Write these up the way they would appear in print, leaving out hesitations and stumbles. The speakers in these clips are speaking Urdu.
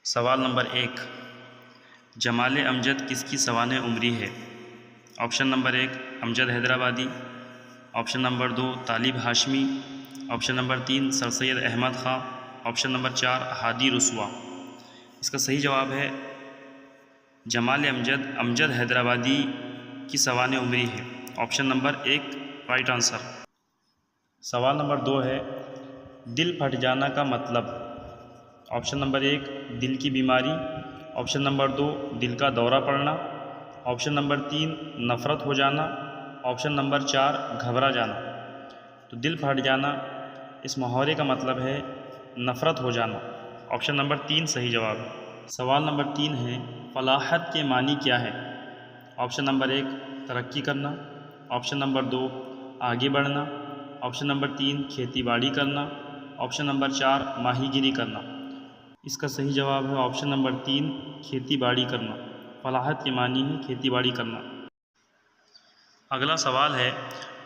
سوال نمبر 1، جمال امجد کس کی سوانح عمری ہے؟ آپشن نمبر 1 امجد حیدرآبادی، آپشن نمبر 2 طالب ہاشمی، آپشن نمبر 3 سر سید احمد خاں، آپشن نمبر 4 ہادی رسوا۔ اس کا صحیح جواب ہے جمال امجد حیدرآبادی کی سوانح عمری ہے، آپشن نمبر 1 رائٹ آنسر۔ سوال نمبر 2 ہے دل پھٹ جانا کا مطلب؟ آپشن نمبر 1 دل کی بیماری، آپشن نمبر 2 دل کا دورہ پڑنا، آپشن نمبر 3 نفرت ہو جانا، آپشن نمبر 4 گھبرا جانا۔ تو دل پھٹ جانا اس محاورے کا مطلب ہے نفرت ہو جانا، آپشن نمبر 3 صحیح جواب ہے۔ سوال نمبر 3 ہے فلاحت کے معنی کیا ہے؟ آپشن نمبر 1 ترقی کرنا، آپشن نمبر 2 آگے بڑھنا، آپشن نمبر 3 کھیتی باڑی کرنا، آپشن نمبر 4 ماہی گیری کرنا۔ اس کا صحیح جواب ہے آپشن نمبر 3 کھیتی باڑی کرنا۔ فلاحت کے معنی ہے کھیتی باڑی کرنا۔ اگلا سوال ہے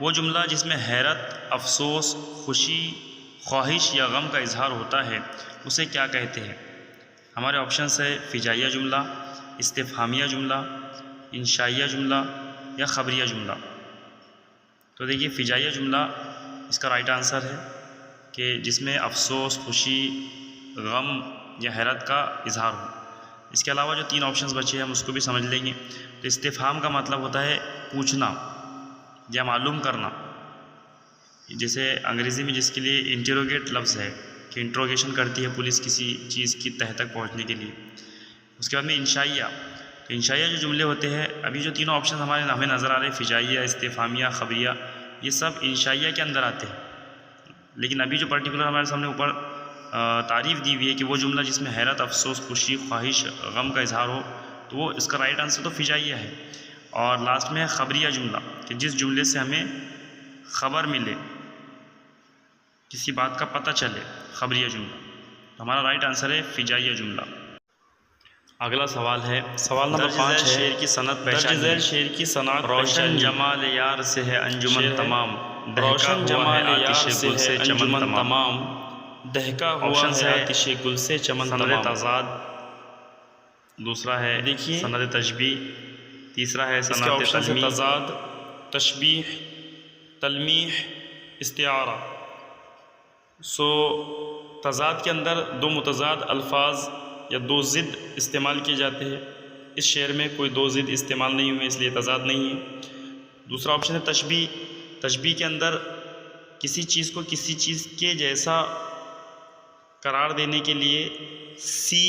وہ جملہ جس میں حیرت، افسوس، خوشی، خواہش یا غم کا اظہار ہوتا ہے اسے کیا کہتے ہیں؟ ہمارے آپشنس ہے فجائیہ جملہ، استفہامیہ جملہ، انشائیہ جملہ یا خبریہ جملہ۔ تو دیکھیے فجائیہ جملہ اس کا رائٹ آنسر ہے کہ جس میں افسوس، خوشی، غم یا حیرت کا اظہار ہو۔ اس کے علاوہ جو 3 آپشنز بچے ہیں ہم اس کو بھی سمجھ لیں گے۔ تو استفہام کا مطلب ہوتا ہے پوچھنا یا معلوم کرنا، جیسے انگریزی میں جس کے لیے انٹروگیٹ لفظ ہے کہ انٹروگیشن کرتی ہے پولیس کسی چیز کی تہہ تک پہنچنے کے لیے۔ اس کے بعد میں انشائیہ، تو انشائیہ جو جملے ہوتے ہیں ابھی جو تینوں آپشنز ہمیں نظر آ رہے ہیں فجائیہ، استفہامیہ، خبریہ، یہ سب انشائیہ کے اندر آتے ہیں۔ لیکن ابھی جو پرٹیکولر ہمارے سامنے اوپر تعریف دی ہوئی ہے کہ وہ جملہ جس میں حیرت، افسوس، خوشی، خواہش، غم کا اظہار ہو، تو وہ اس کا رائٹ آنسر تو فجائیہ ہے۔ اور لاسٹ میں ہے خبریہ جملہ کہ جس جملے سے ہمیں خبر ملے، کسی بات کا پتہ چلے، خبریہ جملہ۔ تو ہمارا رائٹ آنسر ہے فجائیہ جملہ۔ اگلا سوال ہے سوال نمبر 5 ہے شعر کی صنعت پہچانیے۔ شعر کی صنعت روشن جمال یار سے ہے انجمن تمام، روشن جمال یار سے ہے انجمن تمام، دہکا ہوا ہے آتش گل سے چمن تمام۔ سند تضاد، دوسرا ہے دیکھیے سند تشبیہ، تیسرا ہے سند تلمیح۔ تضاد، تشبیہ، تلمیح، استعارہ۔ تضاد کے اندر 2 متضاد الفاظ یا 2 ضد استعمال کیے جاتے ہیں۔ اس شعر میں کوئی 2 ضد استعمال نہیں ہوئے، اس لیے تضاد نہیں ہے۔ دوسرا آپشن ہے تشبیہ، تشبیہ کے اندر کسی چیز کو کسی چیز کے جیسا قرار دینے کے لیے سی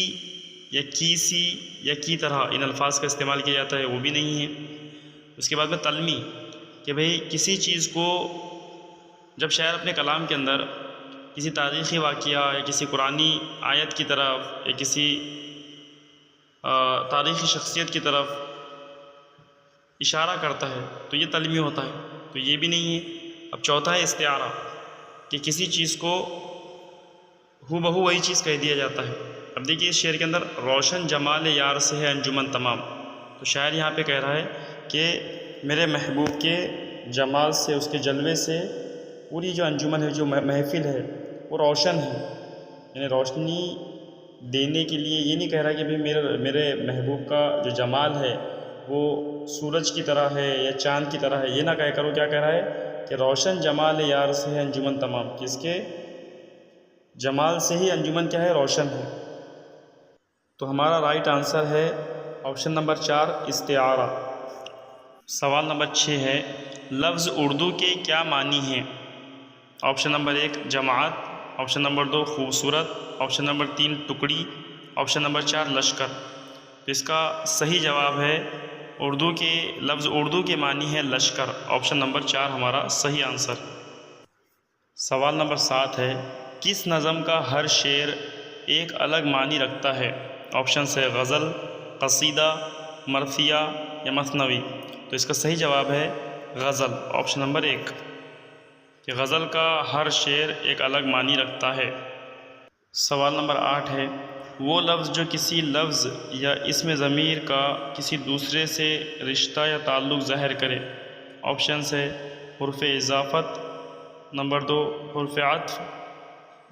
یا کی سی یا کی طرح ان الفاظ کا استعمال کیا جاتا ہے، وہ بھی نہیں ہے۔ اس کے بعد میں تلمیح کہ بھئی کسی چیز کو جب شاعر اپنے کلام کے اندر کسی تاریخی واقعہ یا کسی قرآنی آیت کی طرف یا کسی تاریخی شخصیت کی طرف اشارہ کرتا ہے تو یہ تلمیح ہوتا ہے، تو یہ بھی نہیں ہے۔ اب چوتھا ہے استعارہ کہ کسی چیز کو ہو بہو وہی چیز کہہ دیا جاتا ہے۔ اب دیکھیے اس شعر کے اندر روشن جمال یار سے ہے انجمن تمام، تو شاعر یہاں پہ کہہ رہا ہے کہ میرے محبوب کے جمال سے، اس کے جلوے سے پوری جو انجمن ہے، جو محفل ہے وہ روشن ہے۔ یعنی روشنی دینے کے لیے یہ نہیں کہہ رہا کہ بھئی میرے محبوب کا جو جمال ہے وہ سورج کی طرح ہے یا چاند کی طرح ہے، یہ نہ کہہ کر وہ کیا کہہ رہا ہے کہ روشن جمال یار سے ہے انجمن تمام، کس کے جمال سے ہی انجمن کیا ہے، روشن ہے۔ تو ہمارا رائٹ آنسر ہے آپشن نمبر 4 استعارہ۔ سوال نمبر 6 ہے لفظ اردو کے کیا معنی ہیں؟ آپشن نمبر 1 جماعت، آپشن نمبر 2 خوبصورت، آپشن نمبر 3 ٹکڑی، آپشن نمبر 4 لشکر۔ تو اس کا صحیح جواب ہے لفظ اردو کے معنی ہے لشکر، آپشن نمبر 4 ہمارا صحیح آنسر۔ سوال نمبر 7 ہے کس نظم کا ہر شعر ایک الگ معنی رکھتا ہے؟ آپشن ہے غزل، قصیدہ، مرثیہ یا مثنوی۔ تو اس کا صحیح جواب ہے غزل، آپشن نمبر 1 کہ غزل کا ہر شعر ایک الگ معنی رکھتا ہے۔ سوال نمبر 8 ہے وہ لفظ جو کسی لفظ یا اسم ضمیر کا کسی دوسرے سے رشتہ یا تعلق ظاہر کرے۔ آپشنس ہے حرف اضافت، نمبر 2 حرف عطف،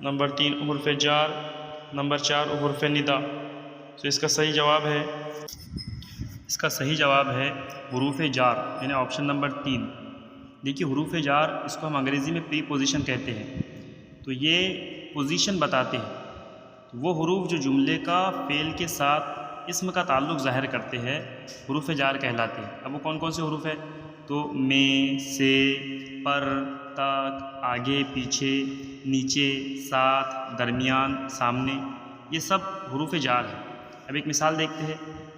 نمبر 3 حرف جار، نمبر 4 حرف ندا۔ تو اس کا صحیح جواب ہے حروف جار، یعنی آپشن نمبر 3۔ دیکھیے حروف جار اس کو ہم انگریزی میں پری پوزیشن کہتے ہیں، تو یہ پوزیشن بتاتے ہیں۔ تو وہ حروف جو جملے کا فعل کے ساتھ اسم کا تعلق ظاہر کرتے ہیں حروف جار کہلاتے ہیں۔ اب وہ کون کون سے حروف ہیں؟ تو میں، سے، پر، تک، آگے، پیچھے، نیچے، ساتھ، درمیان، سامنے، یہ سب حروف جار ہیں۔ اب ایک مثال دیکھتے ہیں،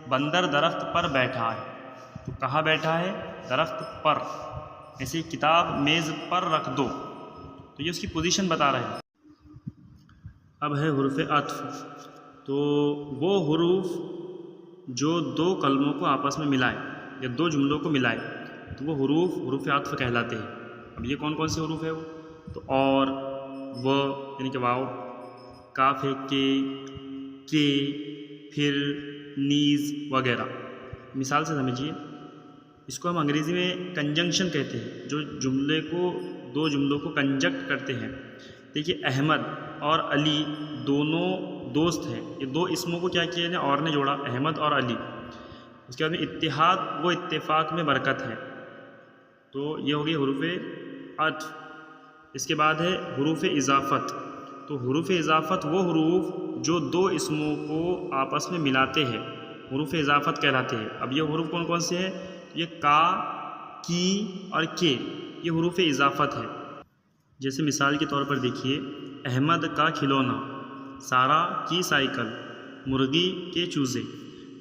بندر درخت پر بیٹھا ہے، تو کہاں بیٹھا ہے؟ درخت پر۔ ایسے کتاب میز پر رکھ دو، تو یہ اس کی پوزیشن بتا رہے ہیں۔ اب ہے حروف عطف، تو وہ حروف جو دو کلموں کو آپس میں ملائے یا دو جملوں کو ملائے تو وہ حروف عطف کہلاتے ہیں۔ اب یہ کون کون سے حروف ہے وہ؟ تو اور، وہ یعنی کہ واو، کاف ہے کے، پھر، نیز وغیرہ۔ مثال سے سمجھیے، اس کو ہم انگریزی میں کنجنکشن کہتے ہیں، جو دو جملوں کو کنجکٹ کرتے ہیں۔ دیکھیے احمد اور علی دونوں دوست ہیں، یہ دو اسموں کو کیا کیا ہے اور نے جوڑا، احمد اور علی۔ اس کے بعد میں اتحاد و اتفاق میں برکت ہے، تو یہ ہوگی حروف عطف۔ اس کے بعد ہے حروف اضافت، تو حروف اضافت وہ حروف جو دو اسموں کو آپس میں ملاتے ہیں حروف اضافت کہلاتے ہیں۔ اب یہ حروف کون کون سے ہیں؟ یہ کا، کی اور کے، یہ حروف اضافت ہے۔ جیسے مثال کے طور پر دیکھیے، احمد کا کھلونا، سارا کی سائیکل، مرغی کے چوزے۔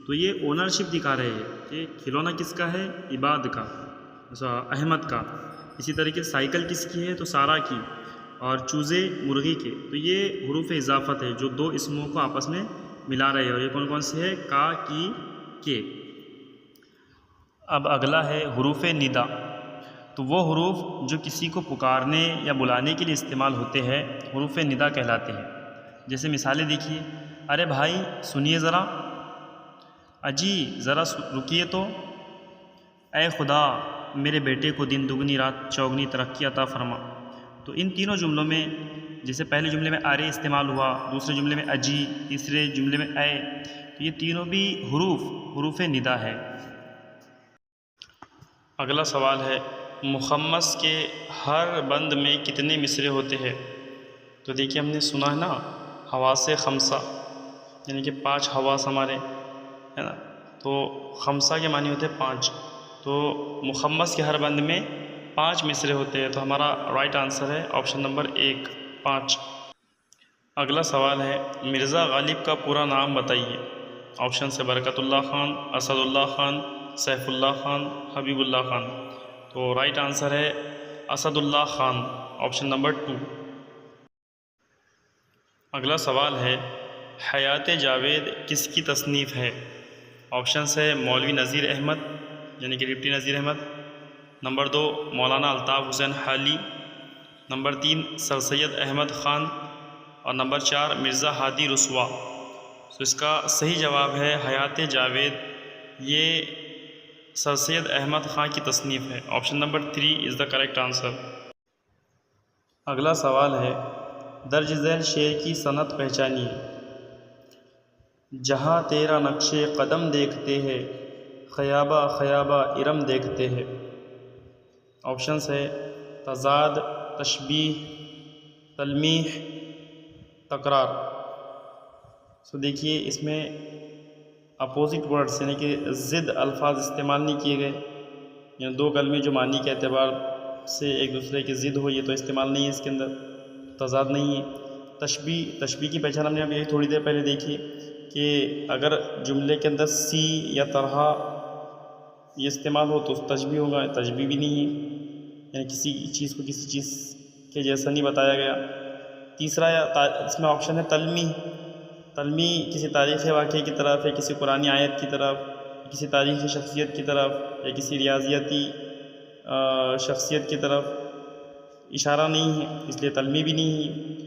تو یہ اونرشپ دکھا رہے ہیں کہ کھلونا کس کا ہے؟ عباد کا، احمد کا۔ اسی طریقے سائیکل کس کی ہے؟ تو سارا کی، اور چوزے مرغی کے۔ تو یہ حروف اضافت ہے جو دو اسموں کو آپس میں ملا رہے ہیں، اور یہ کون کون سے ہے؟ کا، کی، کے۔ اب اگلا ہے حروف ندا، تو وہ حروف جو کسی کو پکارنے یا بلانے کے لیے استعمال ہوتے ہیں حروف ندا کہلاتے ہیں۔ جیسے مثالیں دیکھیے، ارے بھائی سنیے ذرا، اجی ذرا رکیے تو، اے خدا میرے بیٹے کو دن دگنی رات چوگنی ترقی عطا فرما۔ تو ان تینوں جملوں میں، جیسے پہلے جملے میں ارے استعمال ہوا، دوسرے جملے میں اجی، تیسرے جملے میں اے، تو یہ تینوں بھی حروف ندا ہے۔ اگلا سوال ہے، مخمس کے ہر بند میں کتنے مصرے ہوتے ہیں؟ تو دیکھیے ہم نے سنا ہے نا، حواس خمسہ، یعنی کہ 5 حواس ہمارے ہے نا، تو خمسہ کے معنی ہوتے ہیں 5، تو مخمس کے ہر بند میں 5 مصرے ہوتے ہیں، تو ہمارا رائٹ آنسر ہے آپشن نمبر 1، 5۔ اگلا سوال ہے، مرزا غالب کا پورا نام بتائیے۔ آپشن سے برکت اللہ خان، اسد اللہ خان، سیف اللہ خان، حبیب اللہ خان۔ تو رائٹ آنسر ہے اسد اللہ خان، آپشن نمبر 2۔ اگلا سوال ہے، حیات جاوید کس کی تصنیف ہے؟ آپشن ہے مولوی نذیر احمد، یعنی کہ ڈپٹی نذیر احمد، نمبر 2 مولانا الطاف حسین حالی، نمبر 3 سر سید احمد خان، اور نمبر 4 مرزا ہادی رسوا۔ تو اس کا صحیح جواب ہے حیات جاوید، یہ سر سید احمد خان کی تصنیف ہے، option number 3 is the correct answer. اگلا سوال ہے، درج ذیل شعر کی صنعت پہچانیے۔ جہاں تیرا نقش قدم دیکھتے ہیں، خیابہ خیابہ ارم دیکھتے ہیں۔ آپشنس ہے تضاد، تشبیہ، تلمیح، تکرار۔ سو دیکھیے اس میں اپوزٹ ورڈس یعنی کہ ضد الفاظ استعمال نہیں کیے گئے، یعنی دو کلمے جو معنی کے اعتبار سے ایک دوسرے کی ضد ہو، یہ تو استعمال نہیں ہے اس کے اندر، تضاد نہیں ہے۔ تشبیہ کی پہچان ہم نے اب یہ تھوڑی دیر پہلے دیکھی کہ اگر جملے کے اندر سی یا طرح یہ استعمال ہو تو تشبیہ ہوگا، تشبیہ بھی نہیں ہے، یعنی کسی چیز کو کسی چیز کے جیسا نہیں بتایا گیا۔ تیسرا اس میں آپشن ہے تلمیح۔ تلمیح کسی تاریخی واقعے کی طرف یا کسی قرآنی آیت کی طرف، کسی تاریخی شخصیت کی طرف یا کسی ریاضیاتی شخصیت کی طرف اشارہ نہیں ہے، اس لیے تلمیح بھی نہیں ہے۔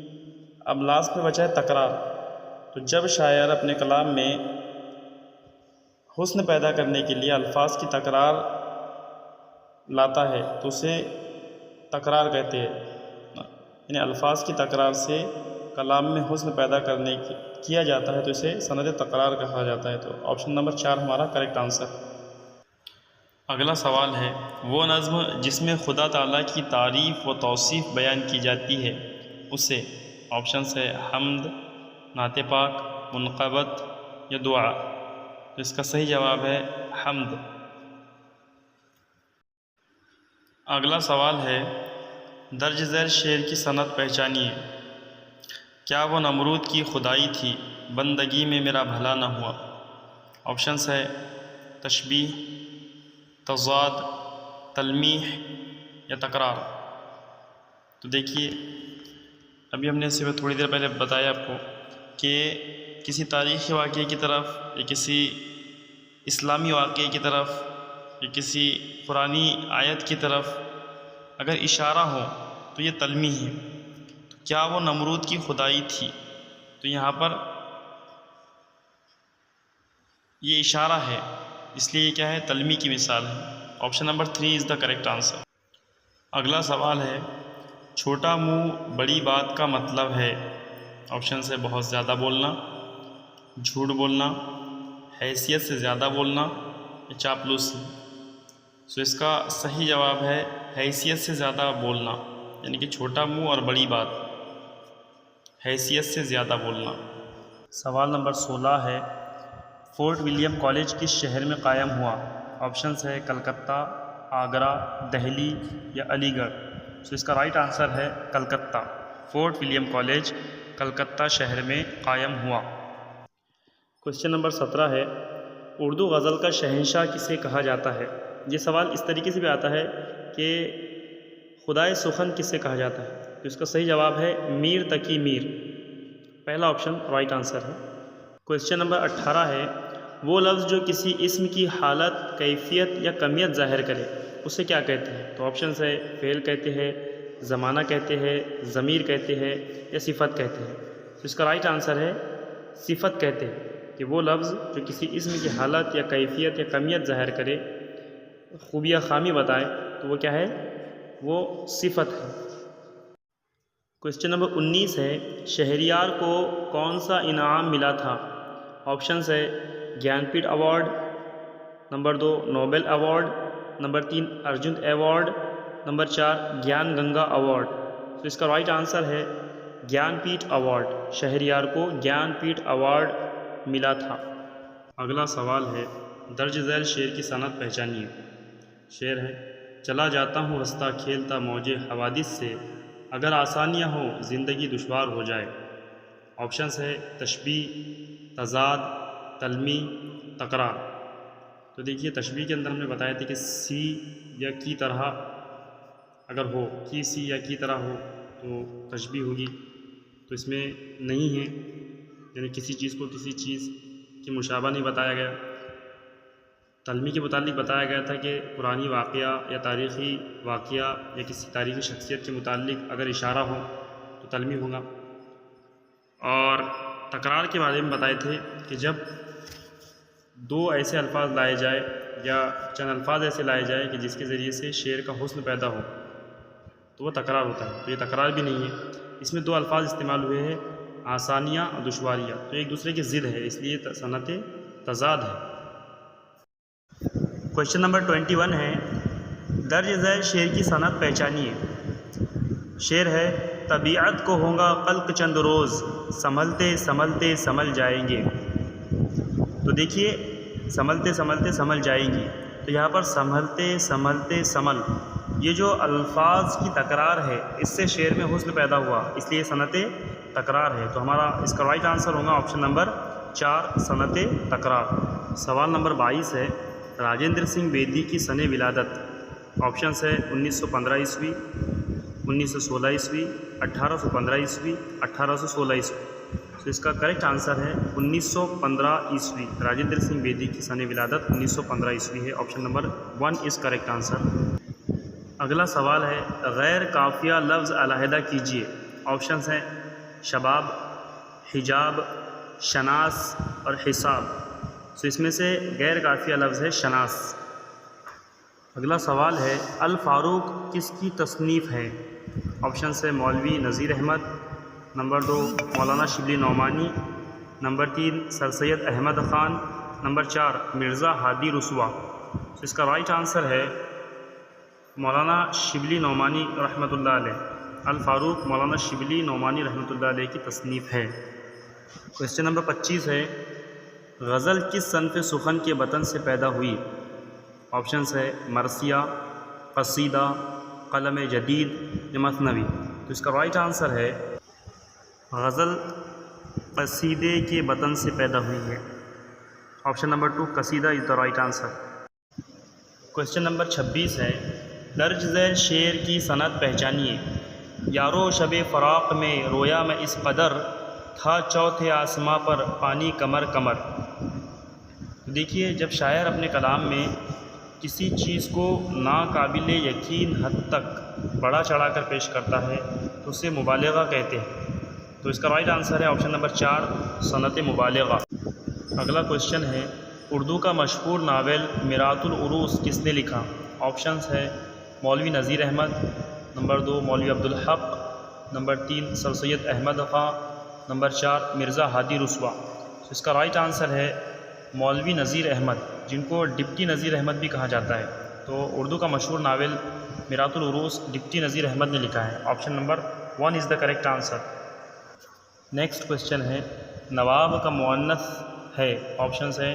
اب لاسٹ میں بچا ہے تکرار۔ تو جب شاعر اپنے کلام میں حسن پیدا کرنے کے لیے الفاظ کی تکرار لاتا ہے تو اسے تکرار کہتے ہیں، یعنی الفاظ کی تکرار سے کلام میں حسن پیدا کرنے کیا جاتا ہے تو اسے سند تکرار کہا جاتا ہے۔ تو آپشن نمبر 4 ہمارا کریکٹ آنسر۔ اگلا سوال ہے وہ نظم جس میں خدا تعالیٰ کی تعریف و توصیف بیان کی جاتی ہے اسے آپشنس ہے حمد، نعت پاک، منقبت یا دعا۔ تو اس کا صحیح جواب ہے حمد۔ اگلا سوال ہے درج ذیل شعر کی صنعت پہچانیے۔ کیا وہ نمرود کی خدائی تھی بندگی میں میرا بھلا نہ ہوا؟ آپشنس ہے تشبیہ، تضاد، تلمیح یا تکرار۔ تو دیکھیے ابھی ہم نے صرف تھوڑی دیر پہلے بتایا آپ کو کہ کسی تاریخی واقعے کی طرف یا کسی اسلامی واقعے کی طرف یا کسی قرآنی آیت کی طرف اگر اشارہ ہو تو یہ تلمیح ہے۔ تو کیا وہ نمرود کی خدائی تھی؟ تو یہاں پر یہ اشارہ ہے، اس لیے یہ کیا ہے تلمیح کی مثال ہے۔ Option number 3 is the correct answer. اگلا سوال ہے چھوٹا منہ بڑی بات کا مطلب ہے۔ آپشن سے بہت زیادہ بولنا، جھوٹ بولنا، حیثیت سے زیادہ بولنا یا چاپلوسی۔ سو اس کا صحیح جواب ہے حیثیت سے زیادہ بولنا، یعنی کہ چھوٹا منہ اور بڑی بات، حیثیت سے زیادہ بولنا۔ سوال نمبر 16 ہے فورٹ ولیم کالج کس شہر میں قائم ہوا؟ آپشنس ہے کلکتہ، آگرہ، دہلی یا علی گڑھ۔ سو اس کا رائٹ آنسر ہے Calcutta. Fort William College Calcutta شہر میں قائم ہوا۔ کوشچن نمبر 17 ہے اردو غزل کا شہنشاہ کسے کہا جاتا ہے؟ یہ سوال اس طریقے سے بھی آتا ہے کہ خدائے سخن کسے کہا جاتا ہے؟ تو اس کا صحیح جواب ہے میر تقی میر۔ پہلا آپشن رائٹ آنسر ہے۔ کوشچن نمبر 18 ہے وہ لفظ جو کسی اسم کی حالت، کیفیت یا کمیت ظاہر کرے اسے کیا کہتے ہیں؟ تو آپشنس ہے فعل کہتے ہیں، زمانہ کہتے ہیں، ضمیر کہتے ہیں یا صفت کہتے ہیں۔ تو اس کا رائٹ آنسر ہے صفت کہتے ہیں، کہ وہ لفظ جو کسی اسم کی حالت یا کیفیت یا کمیت ظاہر کرے، خوبی یا خامی بتائے، تو وہ کیا ہے؟ وہ صفت ہے۔ کوشچن نمبر 19 ہے شہریار کو کون سا انعام ملا تھا؟ آپشنس ہے Jnanpith award, number 2 Nobel award, number 3 Arjuna award, number 4 Gyan Ganga award. تو اس کا رائٹ آنسر ہے گیان پیٹھ ایوارڈ۔ شہریار کو گیان پیٹھ ایوارڈ ملا تھا۔ اگلا سوال ہے درج ذیل شعر کی صنعت پہچانیے۔ شعر ہے چلا جاتا ہوں رستہ کھیلتا موجے حوادث سے، اگر آسانیاں ہوں زندگی دشوار ہو جائے۔ آپشنس ہے تشبیہ، تضاد، تلمیح، تکرار۔ تو دیکھیے تشبیہ کے اندر ہم نے بتایا تھا کہ سی یا کی طرح اگر ہو، کی سی یا کی طرح ہو تو تشبیہ ہوگی، تو اس میں نہیں ہے، یعنی کسی چیز کو کسی چیز کی مشابہ نہیں بتایا گیا۔ تلمیح کے متعلق بتایا گیا تھا کہ قرآنی واقعہ یا تاریخی واقعہ یا کسی تاریخی شخصیت کے متعلق اگر اشارہ ہو تو تلمیح ہوگا۔ اور تکرار کے بارے میں بتائے تھے کہ جب دو ایسے الفاظ لائے جائے یا چند الفاظ ایسے لائے جائے کہ جس کے ذریعے سے شعر کا حسن پیدا ہو تو وہ تکرار ہوتا ہے۔ تو یہ تکرار بھی نہیں ہے، اس میں دو الفاظ استعمال ہوئے ہیں آسانیاں اور دشواریاں، تو ایک دوسرے کی ضد ہے، اس لیے صنعت تضاد ہے۔ کوشچن نمبر 21 ہے درج ذیل شعر کی صنعت پہچانیے۔ شعر ہے طبیعت کو ہوگا قلق چند روز، سنبھلتے سنبھلتے سنبھل جائیں گے۔ تو دیکھیے سنبھلتے سنبھلتے سنبھل جائیں گی، تو یہاں پر سنبھلتے سنبھلتے سنبھل، یہ جو الفاظ کی تکرار ہے اس سے شعر میں حسن پیدا ہوا، اس لیے صنعت تکرار ہے۔ تو ہمارا اس کا رائٹ آنسر ہوگا آپشن نمبر 4 صنعت تکرار۔ سوال نمبر 22 ہے راجندر سنگھ بیدی کی سن ولادت۔ آپشنس ہے 1915 عیسوی، 1916 عیسوی، 1815 عیسوی، 1816 عیسوی۔ تو اس کا کریکٹ آنسر ہے 1915 عیسوی۔ راجندر سنگھ بیدی کی سن ولادت 1915 عیسوی ہے۔ Option number 1 is correct answer. اگلا سوال ہے غیر کافیہ لفظ علیحدہ کیجیے۔ آپشنس ہیں شباب، حجاب، شناس اور حساب۔ تو اس میں سے غیر کافیہ لفظ ہے شناس۔ اگلا سوال ہے الفاروق کس کی تصنیف ہے؟ آپشنس ہے مولوی نذیر احمد، نمبر 2 مولانا شبلی نعمانی، نمبر 3 سر سید احمد خان، نمبر 4 مرزا ہادی رسوا۔ تو اس کا رائٹ آنسر ہے مولانا شبلی نعمانی رحمۃ اللہ علیہ۔ الفاروق مولانا شبلی نعمانی رحمۃ اللہ علیہ کی تصنیف ہے۔ کویسچن نمبر 25 ہے، غزل کس صنف سخن کے بطن سے پیدا ہوئی؟ آپشنس ہے مرثیہ، قصیدہ، قلم جدید یا مثنوی۔ تو اس کا رائٹ آنسر ہے غزل قصیدے کے بطن سے پیدا ہوئی ہے۔ آپشن نمبر 2 قصیدہ is the right answer. Question number 26 ہے، درج ذیل شعر کی صنعت پہچانیے۔ یارو شب فراق میں رویا میں اس قدر، تھا چوتھے آسماں پر پانی کمر کمر۔ دیکھیے جب شاعر اپنے کلام میں کسی چیز کو ناقابل یقین حد تک بڑا چڑھا کر پیش کرتا ہے تو اسے مبالغہ کہتے ہیں۔ تو اس کا رائٹ آنسر ہے آپشن نمبر 4 صنعت مبالغہ۔ اگلا کویسچن ہے، اردو کا مشہور ناول میرات العروس کس نے لکھا؟ آپشنس ہے مولوی نذیر احمد، نمبر 2 مولوی عبدالحق، نمبر 3 سر سید احمد خان، نمبر 4 مرزا ہادی رسوا۔ اس کا رائٹ آنسر ہے مولوی نذیر احمد، جن کو ڈپٹی نذیر احمد بھی کہا جاتا ہے۔ تو اردو کا مشہور ناول میرات العروس ڈپٹی نذیر احمد نے لکھا ہے۔ Option number 1 is the correct answer. Next question ہے، نواب کا مؤنث ہے؟ آپشنس ہے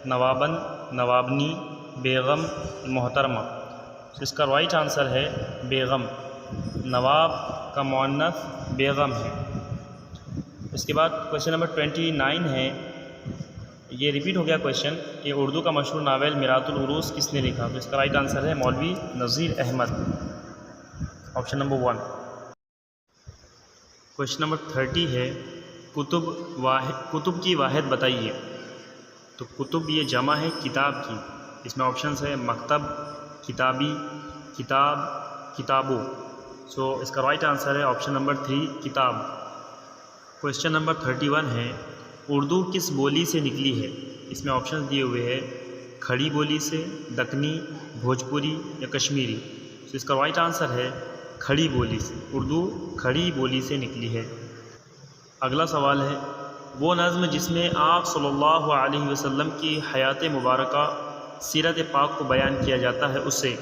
نوابن، نوابنی، بیگم، محترمہ۔ اس کا رائٹ آنسر ہے بیگم۔ نواب کا مؤنث بیگم ہے۔ اس کے بعد کویسچن نمبر 29 ہے، یہ ریپیٹ ہو گیا کویسچن کہ اردو کا مشہور ناول میرات العروس کس نے لکھا؟ تو اس کا رائٹ آنسر ہے Maulvi Nazir Ahmad, option number 1۔ Question number 30 ہے، کتب کی واحد بتائیے۔ تو کتب یہ جمع ہے کتاب کی، اس میں آپشنس ہے مکتب، کتابی، کتاب، کتابوں۔ سو اس کا رائٹ آنسر ہے آپشن نمبر 3 کتاب۔ کویسچن نمبر 31 ہے، اردو کس بولی سے نکلی ہے؟ اس میں آپشنز دیے ہوئے ہیں کھڑی بولی سے، دکنی، بھوجپوری یا کشمیری۔ تو اس کا رائٹ آنسر ہے کھڑی بولی سے۔ اردو کھڑی بولی سے نکلی ہے۔ اگلا سوال ہے، وہ نظم جس میں آپ صلی اللہ علیہ وسلم کی حیات مبارکہ سیرت پاک کو بیان کیا جاتا ہے اسے؟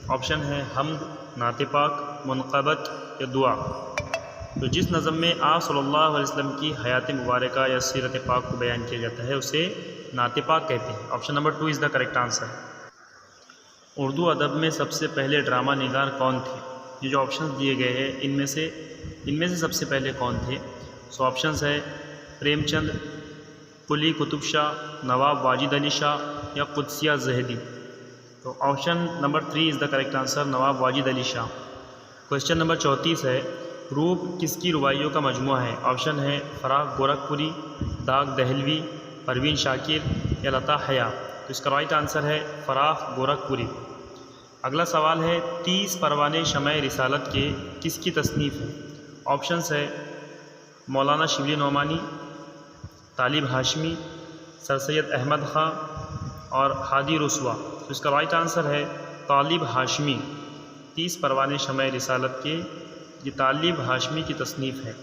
آپشن ہے حمد، نعت پاک، منقبت یا دعا۔ تو جس نظم میں آپ صلی اللہ علیہ وسلم کی حیات مبارکہ یا سیرت پاک کو بیان کیا جاتا ہے اسے نعت پاک کہتے ہیں۔ Option number 2 is the correct answer. Urdu ادب میں سب سے پہلے ڈرامہ نگار کون تھے؟ یہ جو آپشنز دیے گئے ہیں ان میں سے سب سے پہلے کون تھے؟ سو آپشنز ہے پریم چند، قلی قطب شاہ، نواب واجد علی شاہ یا قدسیہ زہدی۔ تو option number 3 is the correct answer, Nawab Wajid Ali Shah. Question number 34 ہے، روپ کس کی روائیوں کا مجموعہ ہے؟ آپشن ہے فراق گورکھپوری، داغ دہلوی، پروین شاکر یا لتا حیا۔ تو اس کا رائٹ آنسر ہے فراق گورکھپوری۔ اگلا سوال ہے، 30 پروانے شمع رسالت کے کس کی تصنیف ہے؟ آپشنس ہے مولانا شبلی نعمانی، طالب ہاشمی، سر سید احمد خان اور ہادی رسوا۔ تو اس کا رائٹ آنسر ہے طالب ہاشمی۔ 30 پروانے شمع رسالت کے یہ طالب ہاشمی کی تصنیف ہے۔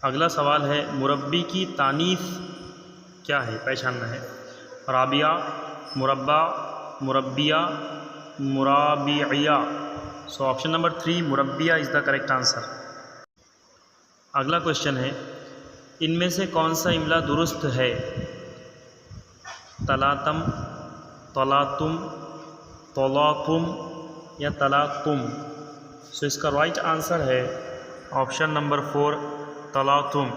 اگلا سوال ہے، مربی کی تانیث کیا ہے؟ پہچاننا ہے۔ رابعہ، مربع، مربیہ، مرابعیہ۔ سو آپشن نمبر 3 مربیہ از دا کریکٹ آنسر۔ اگلا کویسچن ہے، ان میں سے کون سا املا درست ہے؟ تلاتم، طلاتم، طلاقم یا تلاقم۔ سو اس کا رائٹ آنسر ہے آپشن نمبر 4 تلاقم۔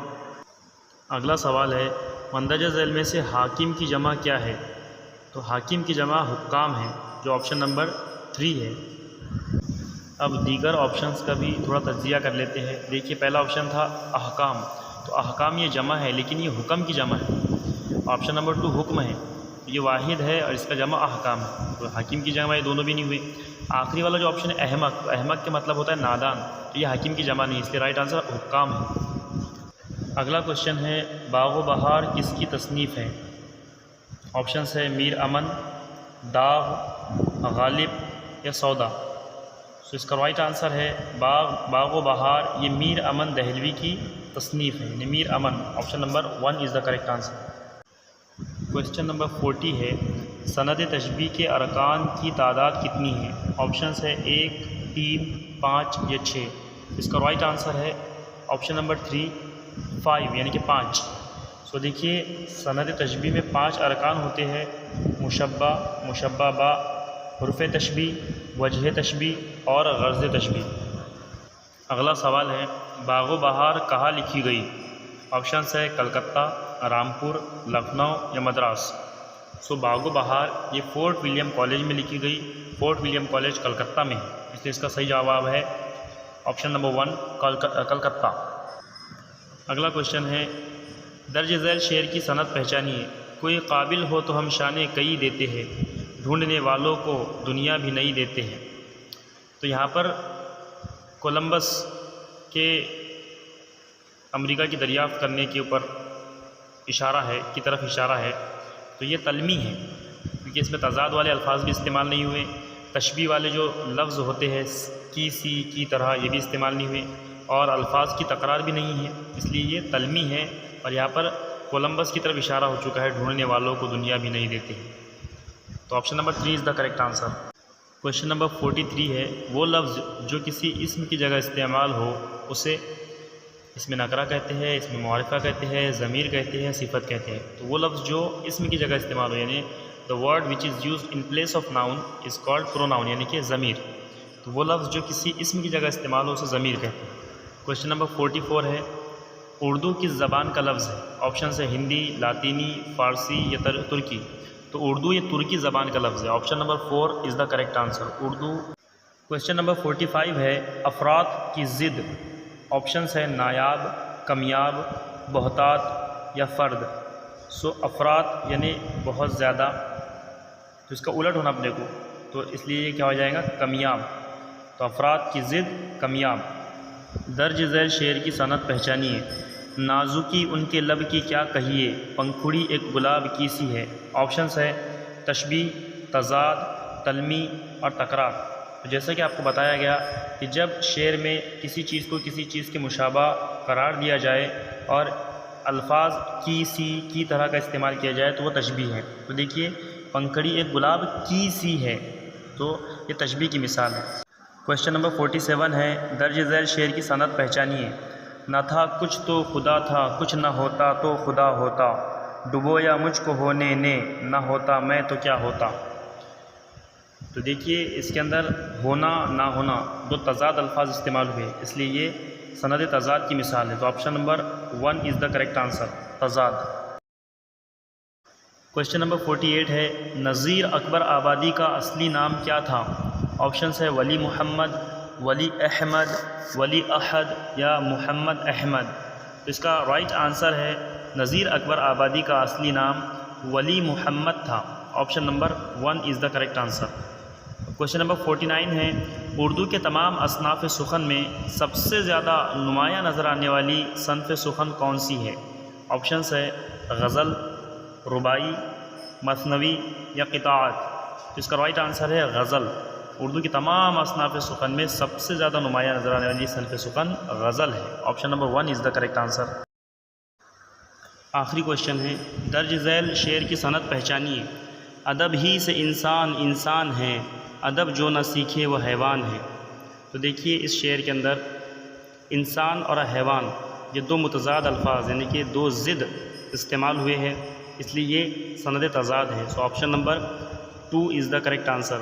اگلا سوال ہے، مندرجہ ذیل میں سے حاکم کی جمع کیا ہے؟ تو حاکم کی جمع حکام ہے، جو آپشن نمبر 3 ہے۔ اب دیگر آپشنز کا بھی تھوڑا تجزیہ کر لیتے ہیں۔ دیکھیے پہلا آپشن تھا احکام، تو احکام یہ جمع ہے لیکن یہ حکم کی جمع ہے۔ آپشن نمبر 2 حکم ہے، یہ واحد ہے اور اس کا جمع احکام ہے، تو حاکم کی جمع یہ دونوں بھی نہیں ہوئے۔ آخری والا جو آپشن ہے احمق، تو احمق کے مطلب ہوتا ہے نادان، تو یہ حاکم کی جمع نہیں، اس لیے رائٹ آنسر حکام ہے۔ اگلا کویسچن ہے، باغ و بہار کس کی تصنیف ہے؟ آپشنس ہے میر امن، داغ، غالب یا سودا۔ تو اس کا رائٹ آنسر ہے باغ و بہار. یہ میر امن دہلوی کی تصنیف ہے، یعنی میر امن. Option number 1 is the correct answer. Question number 40 ہے سند تشبیہ کے ارکان کی تعداد کتنی ہے؟ آپشنس ہے 1، 3، 5 یا 6. اس کا رائٹ آنسر ہے آپشن نمبر 3، 5 یعنی کہ 5. سو دیکھیے سند تشبیہ میں 5 ارکان ہوتے ہیں: مشبہ، مشبہ با، حرف تشبیہ، وجہ تشبیہ اور غرض تشبیہ. اگلا سوال ہے باغ و بہار کہاں لکھی گئی؟ آپشنس ہے کلکتہ، رامپور، لکھنؤ یا مدراس. سو باغ و بہار یہ فورٹ ولیم کالج میں لکھی گئی. فورٹ ولیم کالج کلکتہ میں ہے، اس لیے اس کا صحیح جواب ہے آپشن نمبر 1 کلکتہ. اگلا کوشچن ہے درج ذیل شعر کی صنعت پہچانیے. کوئی قابل ہو تو ہم شان کئی دیتے ہیں، ڈھونڈنے والوں کو دنیا بھی نہیں دیتے ہیں. تو یہاں پر کولمبس کے امریکہ کی دریافت کرنے کے اوپر اشارہ ہے، کی طرف اشارہ ہے. تو یہ تلمی ہے کیونکہ اس میں تضاد والے الفاظ بھی استعمال نہیں ہوئے، تشبیہ والے جو لفظ ہوتے ہیں کی، سی، کی طرح یہ بھی استعمال نہیں ہوئے، اور الفاظ کی تکرار بھی نہیں ہے، اس لیے یہ تلمی ہے. اور یہاں پر کولمبس کی طرف اشارہ ہو چکا ہے، ڈھونڈنے والوں کو دنیا بھی نہیں دیتے ہیں. تو option number 3 is the correct answer. Question number 43 ہے وہ لفظ جو کسی اسم کی جگہ استعمال ہو اسے اس میں نکرہ کہتے ہیں، اس میں معرفہ کہتے ہیں، ضمیر کہتے ہیں، صفت کہتے ہیں. تو وہ لفظ جو اسم کی جگہ استعمال ہو یعنی the word which is used in place of noun is called pronoun یعنی کہ ضمیر. تو وہ لفظ جو کسی اسم کی جگہ استعمال ہو اسے ضمیر کہتے ہیں. کویشچن نمبر 44 ہے اردو کس زبان کا لفظ ہے؟ آپشنس ہے ہندی، لاطینی، فارسی یا ترکی. تو اردو یہ ترکی زبان کا لفظ ہے. Option number 4 is the correct answer Urdu. Question number 45 ہے افراد کی ضد. آپشنس ہے نایاب، کمیاب، بہتات یا فرد. سو افراد یعنی بہت زیادہ، تو اس کا الٹ ہونا اپنے کو، تو اس لیے یہ کیا ہو جائے گا کمیاب. تو افراد کی ضد کمیاب. درج ذیل شعر کی صنعت پہچانیے. نازکی ان کے لب کی کیا کہیے، پنکھڑی ایک گلاب کی سی ہے. آپشنس ہے تشبیہ، تضاد، تلمی اور تکرار. جیسا کہ آپ کو بتایا گیا کہ جب شعر میں کسی چیز کو کسی چیز کے مشابہ قرار دیا جائے اور الفاظ کی، سی، کی طرح کا استعمال کیا جائے تو وہ تشبیہ ہے. تو دیکھیے پنکھڑی ایک گلاب کی سی ہے، تو یہ تشبیہ کی مثال ہے. کویشچن نمبر 47 ہے درج ذیل شعر کی صنعت پہچانیے. نہ تھا کچھ تو خدا تھا، کچھ نہ ہوتا تو خدا ہوتا، ڈبویا مجھ کو ہونے نے، نہ ہوتا میں تو کیا ہوتا. تو دیکھیے اس کے اندر ہونا نہ ہونا دو تضاد الفاظ استعمال ہوئے، اس لیے یہ سند تضاد کی مثال ہے. تو option number 1 is the correct answer تضاد. کویشچن نمبر 48 ہے نذیر اکبر آبادی کا اصلی نام کیا تھا؟ آپشنس ہے ولی محمد، ولی احمد، ولی احد یا محمد احمد. تو اس کا رائٹ آنسر ہے نذیر اکبر آبادی کا اصلی نام ولی محمد تھا. Option number 1 is the correct answer. Question number 49 ہے اردو کے تمام اصناف سخن میں سب سے زیادہ نمایاں نظر آنے والی صنف سخن کون سی ہے؟ آپشنس ہے غزل، رباعی، مثنوی یا قطاعت. تو اس کا رائٹ آنسر ہے غزل. اردو کی تمام اصناف سخن میں سب سے زیادہ نمایاں نظر آنے والی صنف سخن غزل ہے. Option number 1 is the correct answer. آخری کویشچن ہے درج ذیل شعر کی صنعت پہچانیے. ادب ہی سے انسان انسان ہے، ادب جو نہ سیکھے وہ حیوان ہے. تو دیکھیے اس شعر کے اندر انسان اور حیوان یہ دو متضاد الفاظ یعنی کہ دو ضد استعمال ہوئے ہیں، اس لیے یہ سند تضاد ہے. So option number 2 is the correct answer.